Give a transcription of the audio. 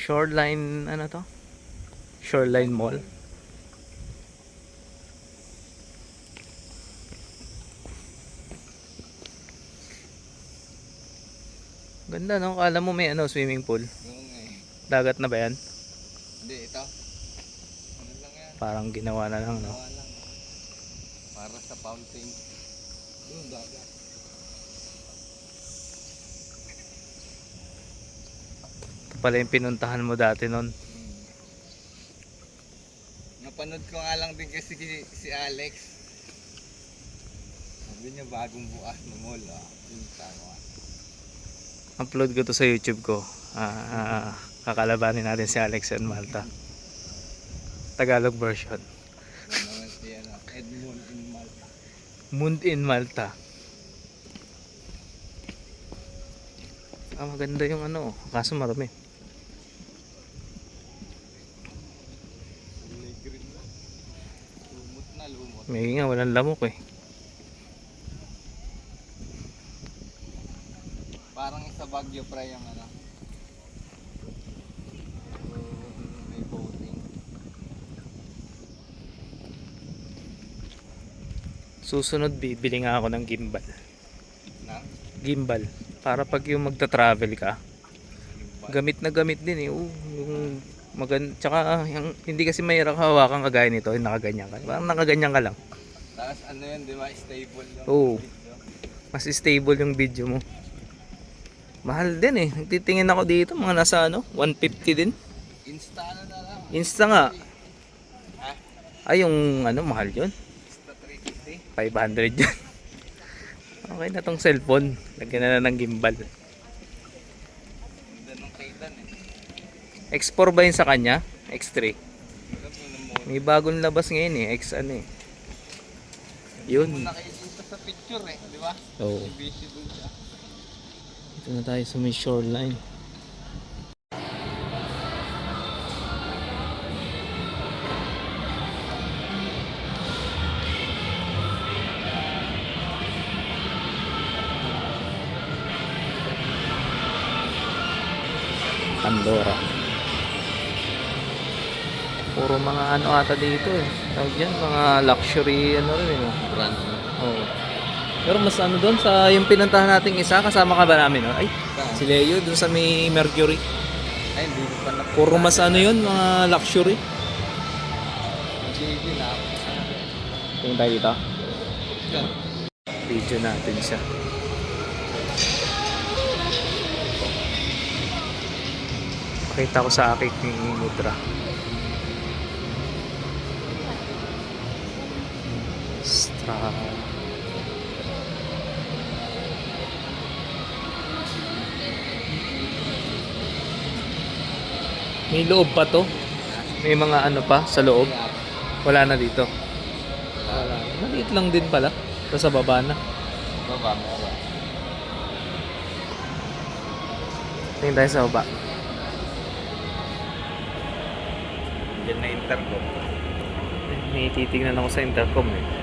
Shoreline, ano to? Shoreline Mall. Ganda no? Kala mo may ano, swimming pool. Yung Dagat na ba yan? Hindi, ito. Ano lang yan? Parang ginawa na lang, no? Gawa lang. Para sa fountain. Yung dagat. Ito pala yung pinuntahan mo dati nun. Napanood ko nga lang din kasi si Alex. Sabi niya bagong bukas na mall. Yung tama. Upload ko to sa YouTube ko. Kakalabanin natin si Alex and Malta. Tagalog version. Ano naman si Edmund in Malta. Moon in Malta. Maganda yung ano, kaso marami. Kulay green na. Lumot na lumot. May nga, walang lamok eh. Parang sa Baguio pre yung ano. May boating. Susunod bibili nga ako ng gimbal. Na? Gimbal. Para pag yung magta-travel ka, gamit na gamit din eh. Yung tsaka yung, hindi kasi mahirap hawakan kagaya nito, yung nakaganyan ka. Parang nakaganyan ka lang. Tapos ano yun, di ba? Stable yung Oo. video. Mas stable yung video mo. Mahal din eh. Nagtitingin ako dito, mga nasa ano, 150 din. Insta ano na lang. Insta nga. Ha? Ay, yung ano, mahal yun. Insta 350. 500 yun. Okay na tong cellphone. Lagyan na ng gimbal. Ganda ng kailan eh. X4 ba yun sa kanya? X3. Alam mo na mo. May bagong labas ngayon eh. X ano eh. Yun. Nakikita sa picture eh, di ba? Oo. Busy dun siya. Ito na tayo sa may shoreline. Pandora. Puro mga ano ata dito eh. Tawag dyan, mga luxury ano rin eh. No? Brand. Oo. Pero mas ano doon sa yung pinuntahan nating isa, kasama ka ba namin? No? Ay, si Leo doon sa may Mercury. Ay, hindi ko pa na. Puro mas ano yun, mga luxury. JB na. Tingin tayo dito. Yan. Video natin siya. Pakita ko sa akin ni Mudra. Stra. May loob pa to? May mga ano pa sa loob? Wala na dito. Wala. Maliit lang din pala. Ito sa baba na. Baba mo. Tingin tayo sa baba. Diyan na intercom. May titignan ako sa intercom eh.